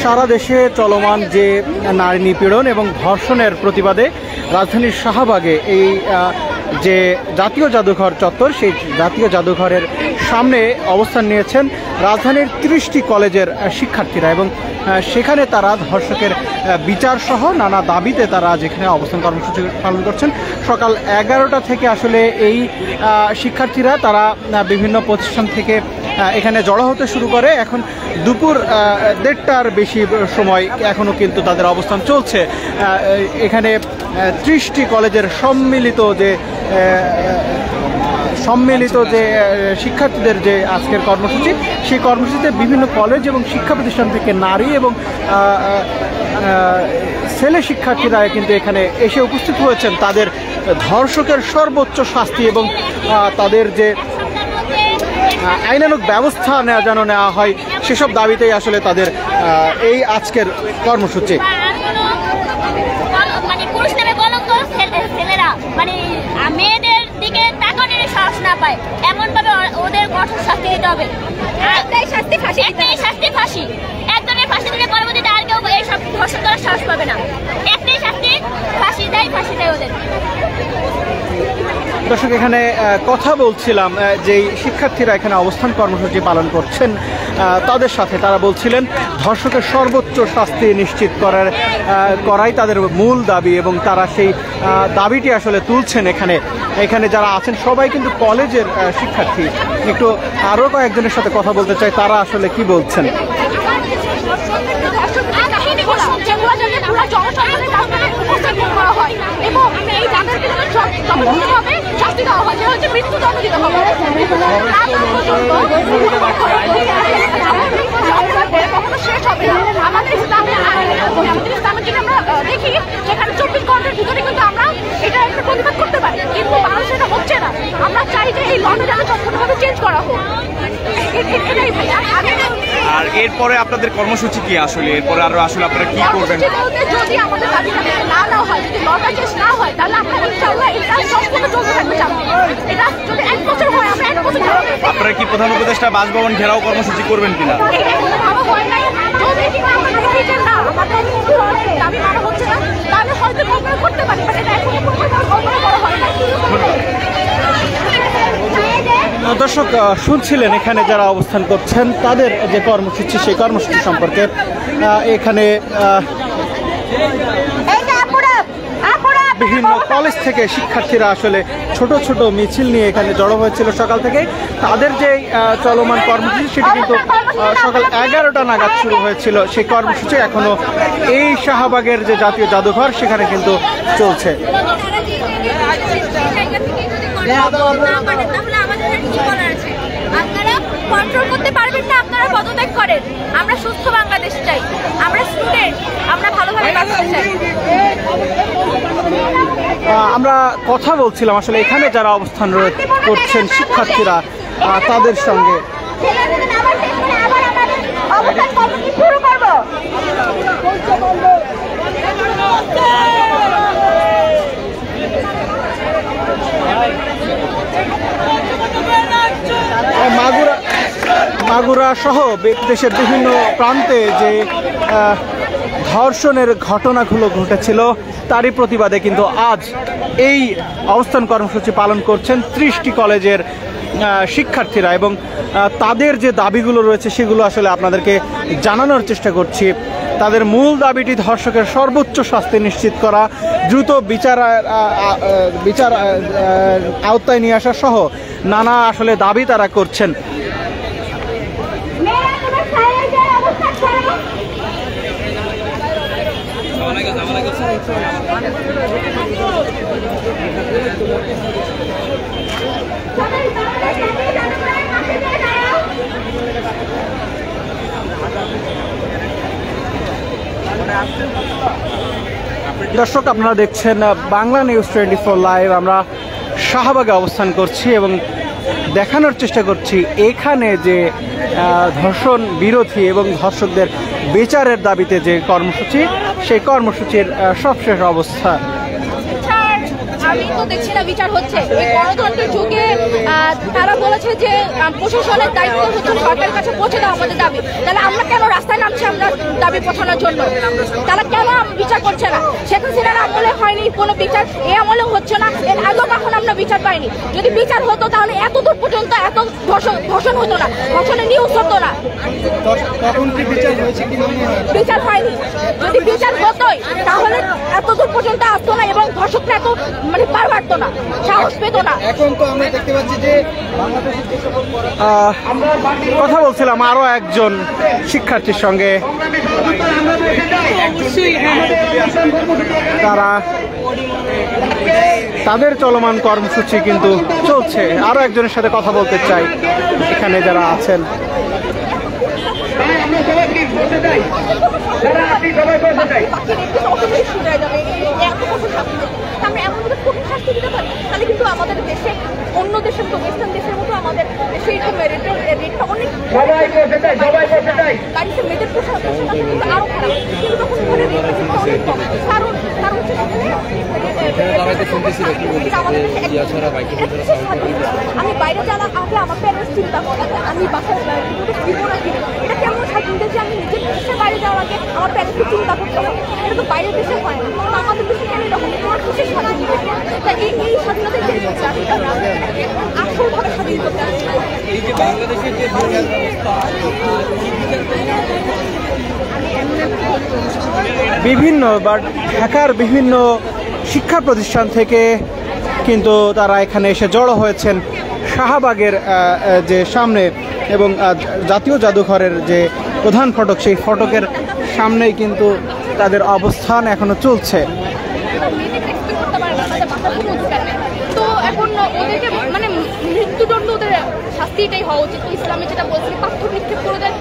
সারা দেশে চলমান যে নারী নিপীড়ন এবং ধর্ষণের প্রতিবাদে রাজধানীর শাহবাগে এই যে জাতীয় জাদুঘর চত্বর, সেই জাতীয় জাদুঘরের সামনে অবস্থান নিয়েছেন রাজধানীর 30টি কলেজের শিক্ষার্থীরা এবং সেখানে তারা ধর্ষকের বিচার সহ নানা দাবিতে তারা যেখানে অবস্থান কর্মসূচি পালন করছেন। সকাল 11টা থেকে আসলে এই শিক্ষার্থীরা তারা বিভিন্ন প্রতিষ্ঠান থেকে এখানে জড়ো হতে শুরু করে। এখন দুপুর 1:30টার বেশি সময় এখনও কিন্তু তাদের অবস্থান চলছে। এখানে 30টি কলেজের সম্মিলিত যে শিক্ষার্থীদের যে আজকের কর্মসূচি, সেই কর্মসূচিতে বিভিন্ন কলেজ এবং শিক্ষা প্রতিষ্ঠান থেকে নারী এবং ছেলে শিক্ষার্থীরা কিন্তু এখানে এসে উপস্থিত হয়েছেন তাদের ধর্ষকের সর্বোচ্চ শাস্তি এবং তাদের যে আইনানুগ ব্যবস্থা যেন নেওয়া হয় সেসব দাবিতেই আসলে তাদের এই আজকের কর্মসূচি। মেয়েদের দিকে তাকানোর সাহস না পায় এমন ভাবে ওদের কঠোর শাস্তি দিতে হবে। একটাই শাস্তি ফাঁসি। একজনের ফাঁসি দিলে পরবর্তীতে আর কেউ এইসব ধর্ষণ করার সাহস পাবে না। একটাই শাস্তি, ফাঁসি দেয় ওদের। দর্শক, এখানে কথা বলছিলাম যেই শিক্ষার্থীরা এখানে অবস্থান কর্মসূচি পালন করছেন তাদের সাথে। তারা বলছিলেন ধর্ষকের সর্বোচ্চ শাস্তি নিশ্চিত করাই তাদের মূল দাবি এবং তারা সেই দাবিটি আসলে তুলছেন। এখানে যারা আছেন সবাই কিন্তু কলেজের শিক্ষার্থী। একটু আরও কয়েকজনের সাথে কথা বলতে চাই, তারা আসলে কি বলছেন। দেখি যেখানে 24 ঘন্টার ভিতরে কিন্তু আমরা এটা একটা প্রতিবাদ করতে পারি, কিন্তু বাংলাদেশে এটা হচ্ছে না। আমরা চাই যে এই লটা যেন সম্পূর্ণভাবে চেঞ্জ করা হোক। এটাই ভাইয়া। আর এরপরে আপনাদের কর্মসূচি কি আসলে? এরপরে আরো আসলে আপনারা কি করবেন? যদি আমাদের দাবিটা না নেওয়া হয়, যদি লটা চেঞ্জ না হয়, তাহলে আমরা ইনশাআল্লাহ এটা সম্পূর্ণ চলতে থাকবে। এটা যদি 1 বছর হয়, আমরা 1 বছর। আপনারা কি প্রধান উপদেষ্টা বাসভবন ঘেরাও কর্মসূচি করবেন কিনা? ভাবা হয় নাই। যদি আমরা দেখি যে না আমাদের দাবি মানা হচ্ছে না, তাহলে হয়তো কল্পনা করতে পারি, বাট এটা এখনো কল্পনা করা হয় না। দর্শক, শুনছিলেন এখানে যারা অবস্থান করছেন তাদের যে কর্মসূচি, সেই কর্মসূচি সম্পর্কে। এখানে বিভিন্ন কলেজ থেকে শিক্ষার্থীরা আসলে ছোট ছোট মিছিল নিয়ে এখানে জড়ো হয়েছিল সকাল থেকে। তাদের যে চলমান কর্মসূচি সেটি কিন্তু সকাল 11টা নাগাদ শুরু হয়েছিল। সেই কর্মসূচি এখনো এই শাহবাগের যে জাতীয় জাদুঘর সেখানে কিন্তু চলছে। আপনারা কন্ট্রোল করতে পারবেন না, আপনারা পদত্যাগ করেন। আমরা সুস্থ বাংলাদেশ চাই, আমরা স্টুডেন্ট, আমরা ভালোভাবে বাঁচতে চাই। আমরা কথা বলছিলাম আসলে এখানে যারা অবস্থান করছেন শিক্ষার্থীরা তাদের সঙ্গে। মাগুরা সহ দেশের বিভিন্ন প্রান্তে যে ধর্ষণের ঘটনাগুলো ঘটেছিল তারই প্রতিবাদে কিন্তু আজ এই অবস্থান কর্মসূচি পালন করছেন 30টি কলেজের শিক্ষার্থীরা এবং তাদের যে দাবিগুলো রয়েছে সেগুলো আসলে আপনাদেরকে জানানোর চেষ্টা করছি। তাদের মূল দাবিটি ধর্ষকের সর্বোচ্চ শাস্তি নিশ্চিত করা, দ্রুত বিচার আওতায় নিয়ে আসা সহ নানা আসলে দাবি তারা করছেন। দর্শক, আপনারা দেখছেন বাংলা নিউজ 24 লাইভ। আমরা শাহবাগে অবস্থান করছি এবং দেখানোর চেষ্টা করছি এখানে যে ধর্ষণ বিরোধী এবং ধর্ষকদের বিচারের দাবিতে যে কর্মসূচি, সেই কর্মসূচির সবশেষ অবস্থা। আমি তো দেখছি না বিচার হচ্ছে। এই গণতন্ত্রের যুগে তারা বলেছে যে প্রশাসনের দায়িত্ব হচ্ছে সরকারের কাছে পৌঁছে দেওয়া আমাদের দাবি। তাহলে আমরা কেন রাস্তায় নামছি আমরা দাবি পৌঁছানোর জন্য? তারা কেন বিচার করছে না? শেখ হাসিনার আমলে হয়নি কোনো বিচার, এ আমলে হচ্ছে না, এর আগেও কখন আমরা বিচার পাইনি। যদি বিচার হতো তাহলে এত দূর পর্যন্ত এত ধর্ষণ হতো না, ধর্ষণের নিউজ হতো না। বিচার হয়নি। যদি বিচার হতোই তাহলে এত দূর পর্যন্ত আসতো না এবং ধর্ষকরা এত মানে পার পারতো না, সাহস পেত না। এখন তো আমরা দেখতে পাচ্ছি যে কথা বলছিলাম আরো একজন শিক্ষার্থীর সঙ্গে, তারা তাদের চলমান কর্মসূচি কিন্তু চলছে। আরো একজনের সাথে কথা বলতে চাই এখানে যারা আছেন। আমরা এমন ভাবে কঠিন শাস্তি দিতে পারি তাহলে কিন্তু আমাদের দেশে অন্য দেশের তো ওয়েস্টার্ন দেশের মতো আমাদের সেই রেটটা অনেক বাড়িতে মেয়েদের পোশাক কিন্তু আরো খারাপ, কিন্তু তখন ওখানে অনেক কম। কারণ হচ্ছে আমি বাইরে যাওয়ার আগে আমার প্যারেন্টস চিন্তা করে আমি বাসায় ফিরবো না কি, এটা কেমন স্বাধীনতা যে আমি নিজের দেশের বাইরে যাওয়ার আগে আমার প্যারেন্টসকে চিন্তা করতে হবে। এটা তো বাইরের দেশে হয় না, আমাদের দেশে কেন এরকম? তোমার দেশের স্বাধীনতা, তা এই স্বাধীনতা আসলভাবে স্বাধীন করতে হবে। এই যে বাংলাদেশের যে বিভিন্ন বা ঢাকার বিভিন্ন শিক্ষা প্রতিষ্ঠান থেকে কিন্তু তারা এখানে এসে জড়ো হয়েছেন শাহবাগের যে সামনে, এবং জাতীয় জাদুঘরের যে প্রধান ফটক সেই ফটকের সামনেই কিন্তু তাদের অবস্থান এখনো চলছে। তো এখন ওদেরকে মানে মৃত্যুদণ্ড, ওদের শাস্তিটাই হওয়া উচিত। ইসলামে যেটা বলছে পাথর নিক্ষেপ করে দেয়।